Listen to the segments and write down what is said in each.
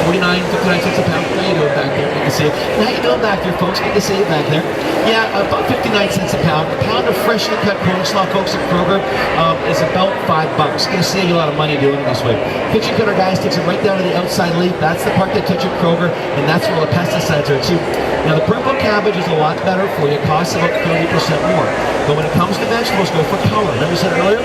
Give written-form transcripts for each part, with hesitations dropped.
59 cents a pound. How you doing back there? Good to see you. How you doing back there, folks? Good to see you back there. Yeah, about 59 cents a pound. A pound of freshly cut coleslaw, folks, at Kroger is about $5. Gonna save you a lot of money doing it this way. Kitchen cutter guys takes it right down to the outside leaf. That's the part they touch at Kroger, and that's where all the pesticides are too. Now the purple cabbage is a lot better for you. It costs about 30% more. But when it comes to vegetables, go for color. Remember I said earlier?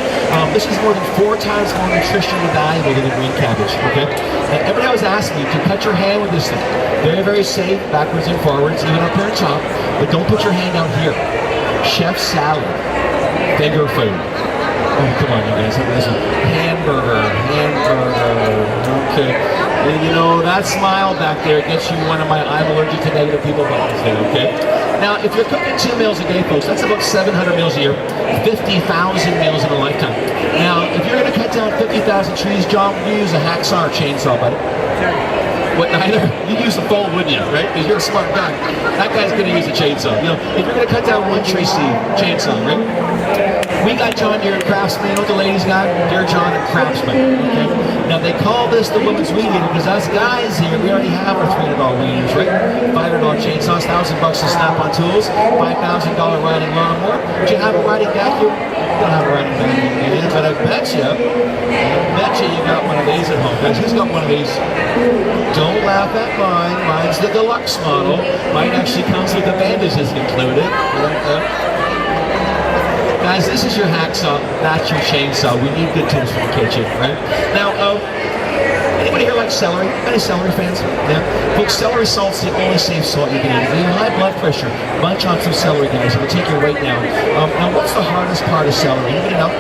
This is more than 4 times more nutritionally valuable than the green cabbage. Okay? Now, everybody always asks me to cut your hand with this thing. Very, very safe, backwards and forwards, even up here on top. But don't put your hand out here. Chef salad, finger food. Oh, come on, you guys. Look at this one. Hamburger. Okay. And you know, that smile back there gets you one of my I'm allergic to negative people buttons there, okay? Now, if you're cooking 2 meals a day, folks, that's about 700 meals a year, 50,000 meals in a lifetime. Now, if you're going to cut down 50,000 trees, John, would you use a hacksaw or chainsaw, buddy? What, neither? You'd use the fold, wouldn't you, right? Because you're a smart guy. That guy's going to use a chainsaw. You know, if you're going to cut down one tree, Steve, chainsaw, right? We got John Deere and Craftsman. You know what the ladies got? Deere John and Craftsman. Okay? Now they call this the women's weed eater because us guys here, we already have our $300 weed eaters, right? $500 chainsaws, $1,000 to Snap-on tools, $5,000 riding lawnmower. Do you have a riding vacuum? You don't have a riding vacuum, but I bet you got one of these at home. Guys, who's got one of these? Don't laugh at mine. Mine's the deluxe model. Mine actually comes with the bandages included. Guys, this is your hacksaw, that's your chainsaw. We need good tools for the kitchen, right? Now, anybody here like celery? Any celery fans? Yeah. Folks, celery salt's the only safe salt you can eat. If you have high blood pressure, munch on some celery, guys. It'll take your weight down. Now, what's the hardest part of celery? Anybody know?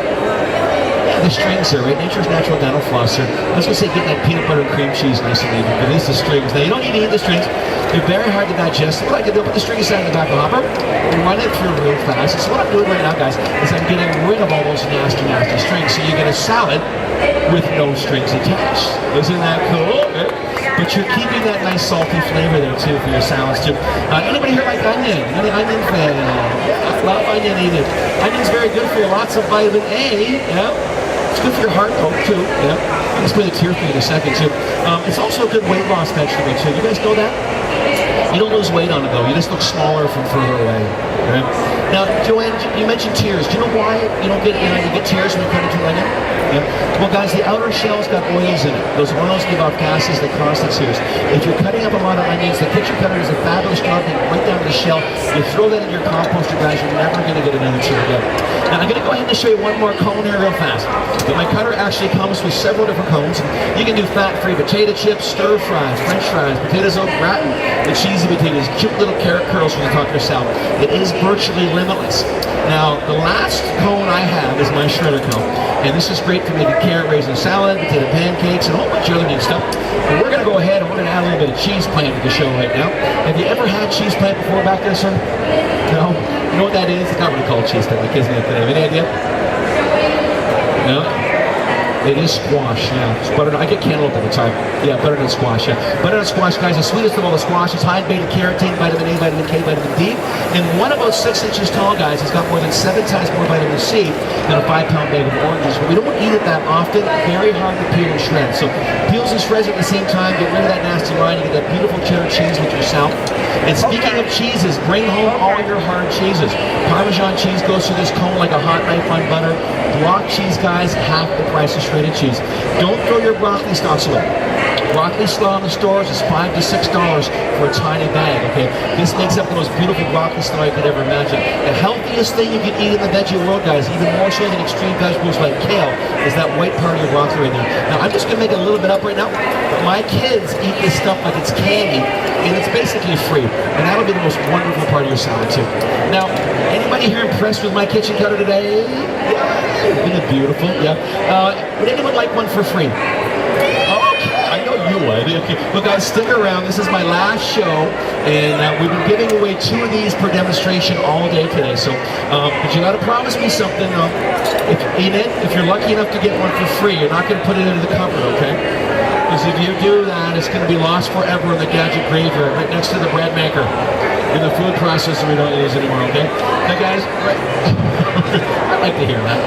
The strings here, right? Nature's natural dental flosser. I was going to say get that peanut butter and cream cheese nice and even, but it is the strings. Now, you don't need to eat the strings. They're very hard to digest. What I can do, put the string aside in the back of the hopper and run it through real fast. So what I'm doing right now, guys, is I'm getting rid of all those nasty strings. So you get a salad with no strings attached. Isn't that cool? Right? But you're keeping that nice salty flavor there, too, for your salads, too. Anybody here like onion? Any onion fan? I love onion eating. Onion's very good for you. Lots of vitamin A, yeah. It's good for your heart, though, too. Yeah. I'll explain the tear for you in a second, too. It's also a good weight loss vegetable, too. You guys know that? You don't lose weight on it, though. You just look smaller from further away. Right? Now, Joanne, you mentioned tears. Do you know why you don't get, you get tears when you cut into an onion? Yeah. Well, guys, the outer shell's got oils in it. Those oils give off gases that cause the tears. If you're cutting up a lot of onions, the kitchen cutter does a fabulous job getting right down to the shell. You throw that in your composter, guys, you're never going to get another tear again. Now, I'm going to go ahead and show you one more cone here real fast. But my cutter actually comes with several different cones. You can do fat-free potato chips, stir fries, french fries, potatoes au gratin, the cheesy potatoes, cute little carrot curls when you talk your salad. It is virtually limitless. Now, the last cone I have is my shredder cone. And this is great for making carrot raisin salad, potato pancakes, and a whole bunch of other neat stuff. But we're going to go ahead and we're going to add a little bit of cheese plant to the show right now. Have you ever had cheese plant before back there, sir? No? You know what that is? It's not really called cheese plant, isn't it? Have any idea? No? It is squash, yeah. It's butternut. I get cantaloupe all the time. Yeah, butternut squash, yeah. Butternut squash, guys, the sweetest of all the squashes. High beta-carotene, vitamin A, vitamin K, vitamin D. And one about 6 inches tall, guys, has got more than 7 times more vitamin C than a 5-pound bag of oranges. But we don't eat it that often. Very hard to peel and shred. So peels and shreds at the same time. Get rid of that nasty rind. You get that beautiful cheddar cheese with yourself. And speaking of cheeses, bring home all your hard cheeses. Parmesan cheese goes through this cone like a hot knife on butter. Block cheese, guys, half the price of shredded cheese. Don't throw your broccoli stalks away. Broccoli slaw in the stores is $5 to $6 for a tiny bag, okay? This makes up the most beautiful broccoli slaw you could ever imagine. The healthiest thing you can eat in the veggie world, guys, even more so than extreme vegetables like kale, is that white part of your broccoli right there. Now, I'm just going to make it a little bit up right now, but my kids eat this stuff like it's candy, and it's basically free. And that'll be the most wonderful part of your salad, too. Now, anybody here impressed with my kitchen cutter today? Yeah. Isn't it beautiful? Yeah. Would anyone like one for free? I know you would. Okay. Look, guys, stick around. This is my last show, and we've been giving away 2 of these per demonstration all day today. So, but you got to promise me something. If you're lucky enough to get one for free, you're not going to put it into the cupboard, okay? Because if you do that, it's going to be lost forever in the gadget graveyard, right next to the bread maker. In the food processor we don't use anymore, okay? Now, guys, I like to hear that.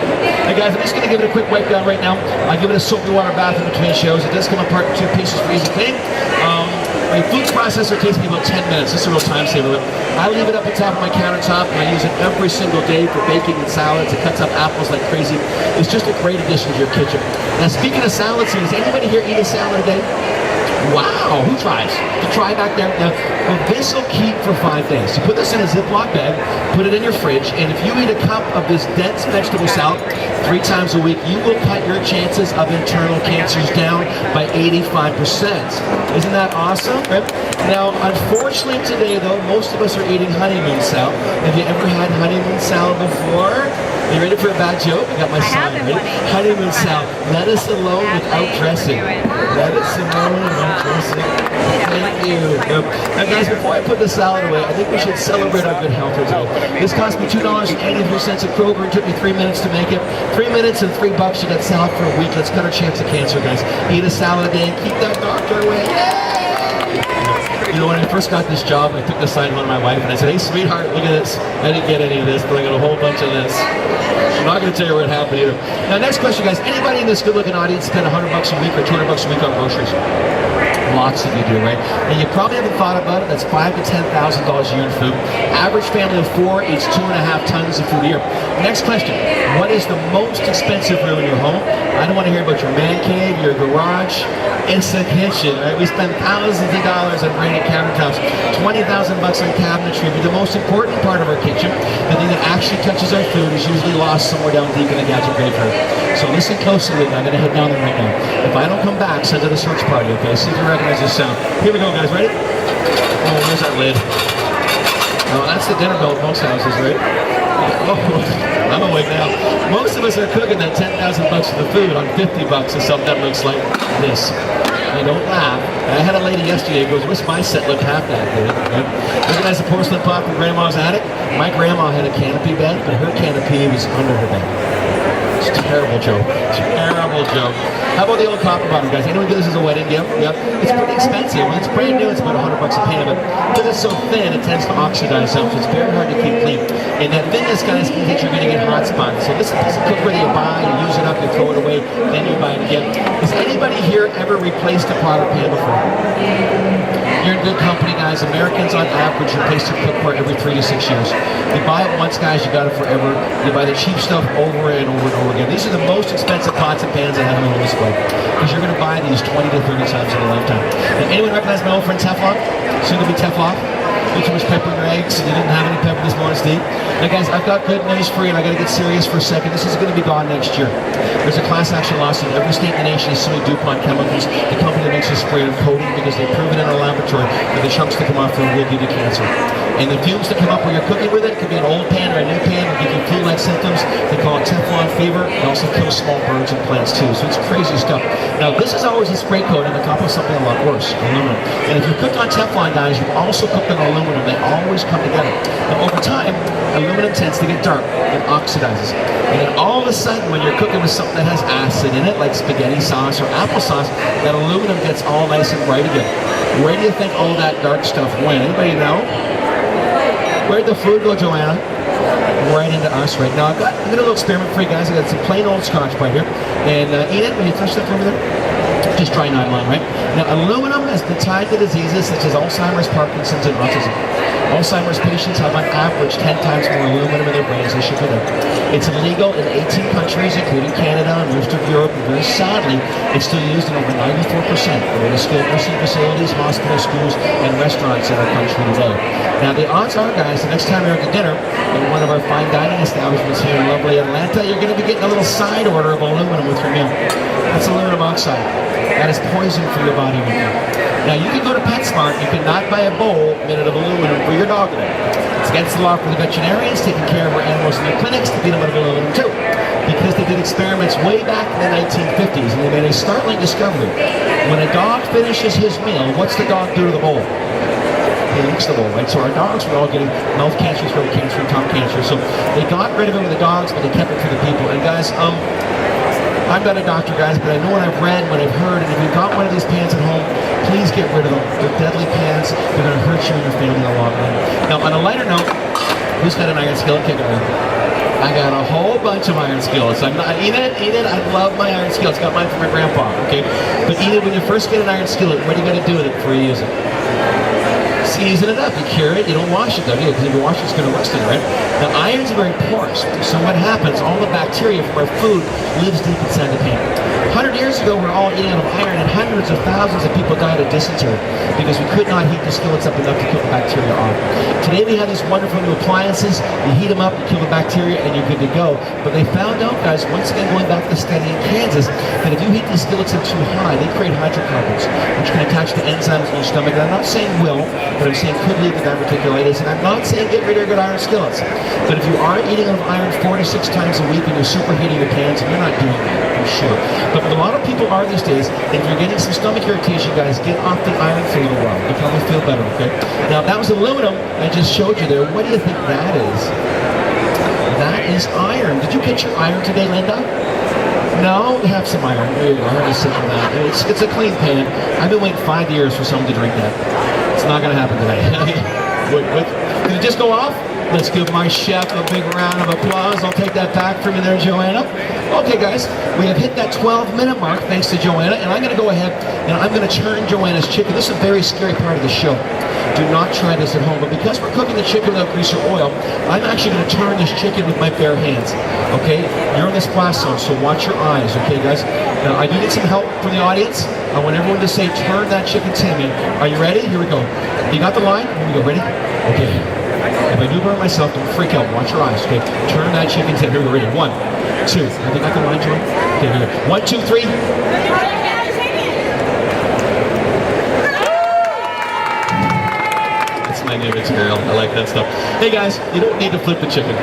Hey, guys, I'm just going to give it a quick wipe down right now. I'll give it a soapy water bath in between shows. It does come apart in 2 pieces for easy cleaning. My food processor takes me about 10 minutes. This is a real time saver. I leave it up on top of my countertop, and I use it every single day for baking and salads. It cuts up apples like crazy. It's just a great addition to your kitchen. Now, speaking of salads, does anybody here eat a salad a day? Wow, who tries? You try back there. Now, this will keep for 5 days. You put this in a Ziploc bag, put it in your fridge, and if you eat a cup of this dense vegetable salad 3 times a week, you will cut your chances of internal cancers down by 85%. Isn't that awesome? Right? Now, unfortunately today, though, most of us are eating honeymoon salad. Have you ever had honeymoon salad before? Are you ready for a bad joke? I got my sign ready. Honeymoon salad. Lettuce alone without dressing. Lettuce alone without dressing. Thank you. Now guys, before I put the salad away, I think we should celebrate our good health today. This cost me $2.83 at Kroger. It took me 3 minutes to make it. 3 minutes and $3 you got salad for a week. Let's cut our chance of cancer, guys. Eat a salad a day and keep that doctor away. Yay! You know, when I first got this job, I took the sign home to my wife and I said, hey, sweetheart, look at this. I didn't get any of this, but I got a whole bunch of this. I'm not going to tell you what happened either. Now, next question, guys. Anybody in this good-looking audience spend $100 a week or $200 a week on groceries? Lots of you do, right? And you probably haven't thought about it. That's $5,000 to $10,000 a year in food. Average family of 4 eats 2.5 tons of food a year. Next question. What is the most expensive room in your home? I don't want to hear about your man cave, your garage. It's the kitchen, right? We spend thousands of dollars on granite countertops, $20,000 on cabinetry. But the most important part of our kitchen, the thing that actually touches our food, is usually lost somewhere down deep in the gadget graveyard. So listen closely, I'm going to head down there right now. If I don't come back, send it a search party, okay? See if you recognize this sound. Here we go, guys. Ready? Oh, where's that lid? Oh, that's the dinner bell at most houses, right? Oh, I'm awake now. Most of us are cooking that $10,000 for the food on $50 or something that looks like this. I don't laugh. I had a lady yesterday who goes, wish my set looked half that good. Right? Recognize the porcelain pot from Grandma's attic? My grandma had a canopy bed, but her canopy was under her bed. It's a terrible joke. Terrible joke. How about the old copper bottom, guys? Anyone get this as a wedding gift? Yep. It's pretty expensive. When it's brand new, it's about $100 a pan, but because it's so thin, it tends to oxidize out, so it's very hard to keep clean. And that thinness, guys, means that you're going to get hot spots. So this is a piece of cookware that you buy, you use it up, you throw it away, then you buy it again. Has anybody here ever replaced a pot or pan before? You're in good company, guys. Americans, on average, replace their cookware every 3 to 6 years. You buy it once, guys, you got it forever. You buy the cheap stuff over and over and over again. These are the most expensive pots and pans I have on display, because you're going to buy these 20 to 30 times in a lifetime. Now, anyone recognize my old friend Teflon? Soon to be Teflon. Too much pepper in your eggs, and you didn't have any pepper this morning, Steve. Now, guys, I've got good news for you, and I got to get serious for a second. This is going to be gone next year. There's a class action lawsuit. Every state in the nation is suing DuPont Chemicals, the company that makes this spray and coating, because they've proven in our laboratory that the chunks that come off there will give you cancer. And the fumes that come up when you're cooking with it could be an old pan or a new pan. It'll give you flu-like symptoms. They call it Teflon fever. It also kills small birds and plants too. So it's crazy stuff. Now, this is always a spray coat on the top of something a lot worse, aluminum. And if you cooked on Teflon, guys, you also cooked on aluminum. They always come together. And over time, aluminum tends to get dark and oxidizes. And then all of a sudden, when you're cooking with something that has acid in it, like spaghetti sauce or applesauce, that aluminum gets all nice and bright again. Where do you think all that dark stuff went? Anybody know? Where'd the food go, Joanna? Right into us right now. I'm gonna do a little experiment for you guys. I got some plain old Scotch right here. And eat it when you touch that over there. Just dry nylon, right? Now, aluminum has been tied to diseases such as Alzheimer's, Parkinson's, and autism. Alzheimer's patients have on average 10 times more aluminum in their brains than should be there. It's illegal in 18 countries, including Canada and most of Europe, and very sadly, it's still used in over 94% of skilled nursing facilities, hospitals, schools, and restaurants in our country today. Now, the odds are, guys, the next time you're at dinner in one of our fine dining establishments here in lovely Atlanta, you're going to be getting a little side order of aluminum with your meal. That's aluminum oxide. That is poison for your body right now. Now, you can go to PetSmart, you cannot buy a bowl made out of aluminum for your dog today. It's against the law for the veterinarians taking care of our animals in their clinics to feed them out of aluminum too. Because they did experiments way back in the 1950s, and they made a startling discovery. When a dog finishes his meal, what's the dog do to the bowl? He licks the bowl, right? So our dogs were all getting mouth cancer, throat cancer, and tongue cancer. So they got rid of it with the dogs, but they kept it for the people. And guys, I'm not a doctor, guys, but I know what I've read, what I've heard, and if you've got one of these pans at home, please get rid of them. They're deadly pans. They're going to hurt you and your family in the long run. Now, on a lighter note, who's got an iron skillet kicking around? I got a whole bunch of iron skillets. I'm not, Enid, I love my iron skillets. Got mine from my grandpa, okay? But Enid, when you first get an iron skillet, what do you got to do with it before you use it? Season it up. You cure it. You don't wash it, though, because if you wash it, it's going to rust in it, right? Now, irons are very porous. So what happens, all the bacteria from our food lives deep inside the pan. 100 years ago, we were all eating out of iron, and hundreds of thousands of people died of dysentery because we could not heat the skillets up enough to kill the bacteria off. Today, we have these wonderful new appliances. You heat them up, you kill the bacteria, and you're good to go. But they found out, guys, once again, going back to the study in Kansas, that if you heat these skillets up too high, they create hydrocarbons, which can attach to enzymes in your stomach. And I'm not saying will, but I'm saying could lead to diverticulitis. And I'm not saying get rid of good iron skillets. But if you are eating out of iron 4 to 6 times a week and you're superheating your pans, you're not doing that, I'm sure. But a lot of people are these days, and if you're getting some stomach irritation, guys, get off the iron for a little while. You'll probably feel better, okay? Now, that was aluminum I just showed you there. What do you think that is? That is iron. Did you get your iron today, Linda? No, we have some iron. There you go. I have a sip of that. It's a clean pan. I've been waiting 5 years for someone to drink that. It's not going to happen today. Did it just go off? Let's give my chef a big round of applause. I'll take that back from you there, Joanna. Okay, guys, we have hit that 12-minute mark, thanks to Joanna, and I'm going to go ahead and I'm going to turn Joanna's chicken. This is a very scary part of the show. Do not try this at home, but because we're cooking the chicken without grease or oil, I'm actually going to turn this chicken with my bare hands, okay? You're in this blast zone, so watch your eyes, okay, guys? Now, I do need some help from the audience. I want everyone to say, turn that chicken to me. Are you ready? Here we go. You got the line? Here we go. Ready? Okay. If I do burn myself, don't freak out. Watch your eyes, okay? Turn that chicken to me. Here we go. Ready? 1, 2. Have you got the line, Joy? Okay, here we go. 1, 2, 3. My new material. I like that stuff. Hey guys, you don't need to flip the chicken.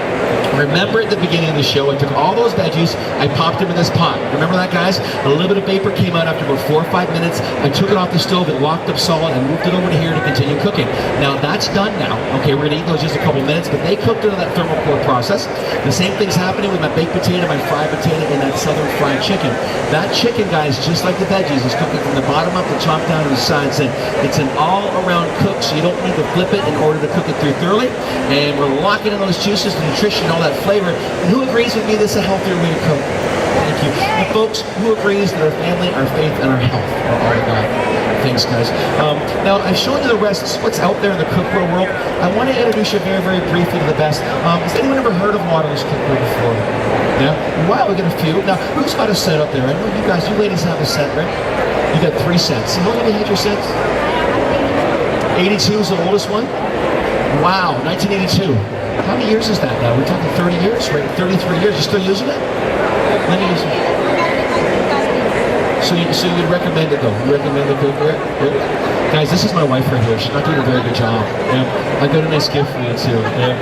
Remember at the beginning of the show, I took all those veggies, I popped them in this pot. Remember that, guys? A little bit of vapor came out after about 4 or 5 minutes. I took it off the stove, it locked up solid, and moved it over to here to continue cooking. Now that's done now. Okay, we're gonna eat those just a couple minutes, but they cooked into that thermal core process. The same thing's happening with my baked potato, my fried potato, and that southern fried chicken. That chicken, guys, just like the veggies, is cooking from the bottom up, the top down, and the sides in. It's an all-around cook, so you don't need to flip it in order to cook it through thoroughly. And we're locking in those juices, the nutrition, all that flavor. And who agrees with me this is a healthier way to cook? Thank you. And folks, who agrees that our family, our faith, and our health are all God? Thanks, guys. Now, I've shown you the rest of what's out there in the cookware world. I want to introduce you very, very briefly to the best. Has anyone ever heard of Waterless Cookware before? Yeah? Wow, we got a few. Now, who's got a set up there? I know you guys, you ladies have a set, right? You got 3 sets. How long have you had your sets? 82 is the oldest one? Wow, 1982. How many years is that now? We're talking 30 years, right? 33 years. You still using it? Let me use it. So you recommend it though? You recommend the cookware? Guys, this is my wife right here. She's not doing a very good job. Yeah. I got a nice gift for you too. Yeah.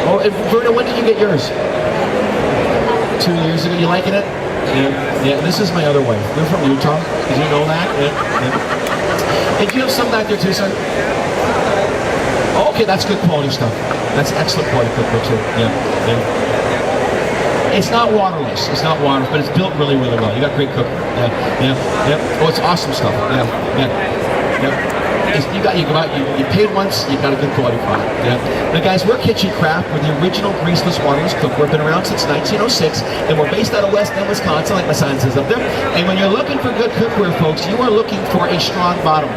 Oh, and Verna, when did you get yours? 2 years ago. You liking it? Yeah. Yeah. This is my other wife. We're from Utah. Did you know that? Yeah. Yeah. And do you have some back there too, son? Okay, that's good quality stuff. That's excellent quality cookware too. Yeah, yeah. It's not waterless. It's not waterless, but it's built really, really well. You got great cookware. Yeah, yeah, yeah. Oh, it's awesome stuff. Yeah, yeah, yeah. You go out, you paid once, you got a good quality product. Yeah. Now guys, we're Kitchen Craft. We're the original greaseless waterless cookware. We've been around since 1906, and we're based out of West End, Wisconsin, like my sign says up there. And when you're looking for good cookware, folks, you are looking for a strong bottom.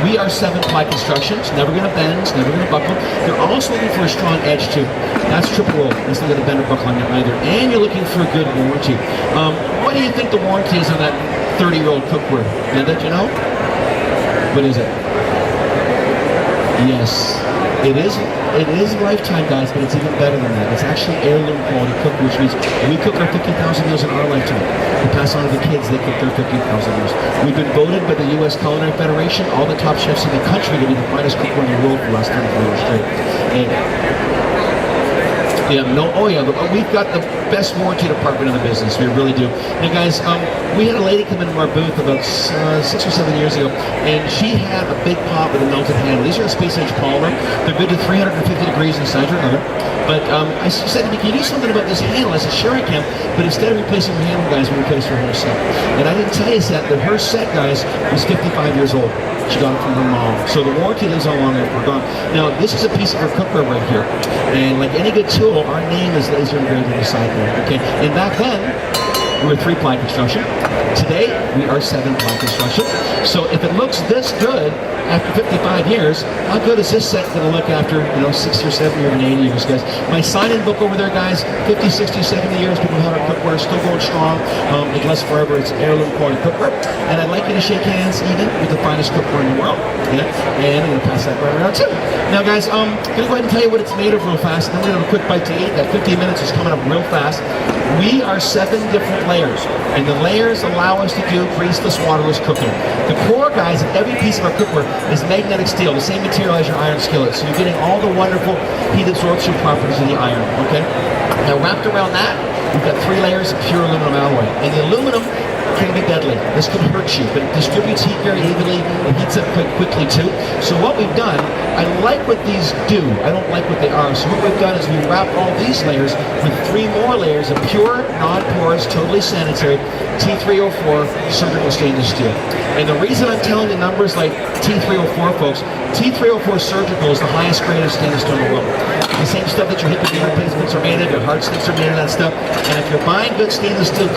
We are 7-ply construction. It's never going to bend, it's never going to buckle. You're also looking for a strong edge too. That's triple roll. It's not going to bend or buckle on you either. And you're looking for a good warranty. What do you think the warranty is on that 30-year-old cookware? Linda, do you know? What is it? Yes, it is lifetime, guys, but it's even better than that. It's actually heirloom quality cookware, which means we cook our 50,000 meals in our lifetime. We pass on to the kids, they cook their 50,000 meals. We've been voted by the U.S. Culinary Federation, all the top chefs in the country, to be the finest cookware in the world for the last 34 years straight. And yeah, no, oh yeah, we've got the best warranty department in the business. We really do. And guys, we had a lady come into our booth about 6 or 7 years ago, and she had a big pot with a melted handle. These are a space-age polymer. They're good to 350 degrees inside your oven. But she said to me, can you do something about this handle? I said, sure I can. But instead of replacing her handle, guys, we replaced her whole set. And I didn't tell you that her set, guys, was 55 years old. She got it from her mom. So the warranty lives on longer if we're gone. Now, this is a piece of her cookware right here. And like any good tool, our name is laser engraved on the side there, okay? And back then, we were 3-ply construction. Today, we are 7-ply construction. So if it looks this good after 55 years, how good is this set going to look after, 60 or 70 or 80 years, guys? My sign-in book over there, guys, 50, 60, 70 years, people have our cookware, still going strong. It lasts forever. It's heirloom quality cookware. And I'd like you to shake hands even with the finest cookware in the world. Yeah? And I'm going to pass that right around too. Now, guys, I'm going to go ahead and tell you what it's made of real fast, and then we're going to have a quick bite to eat. That 15 minutes is coming up real fast. We are 7 different layers, and the layers allow us to do greaseless, waterless cooking. The core, guys, of every piece of our cookware is magnetic steel, the same material as your iron skillet. So you're getting all the wonderful heat absorption properties of the iron, okay? Now, wrapped around that, we've got 3 layers of pure aluminum alloy. And the aluminum can be deadly. This can hurt you, but it distributes heat very evenly. It heats up quite quickly too. So what we've done, I like what these do. I don't like what they are. So what we've done is we've wrapped all these layers with 3 more layers of pure, non-porous, totally sanitary T304 surgical stainless steel. And the reason I'm telling you numbers like T304, folks, T304 surgical is the highest grade of stainless steel in the world. The same stuff that your hip and knee replacements are made of, your heart sticks are made of that stuff. And if you're buying good stainless steel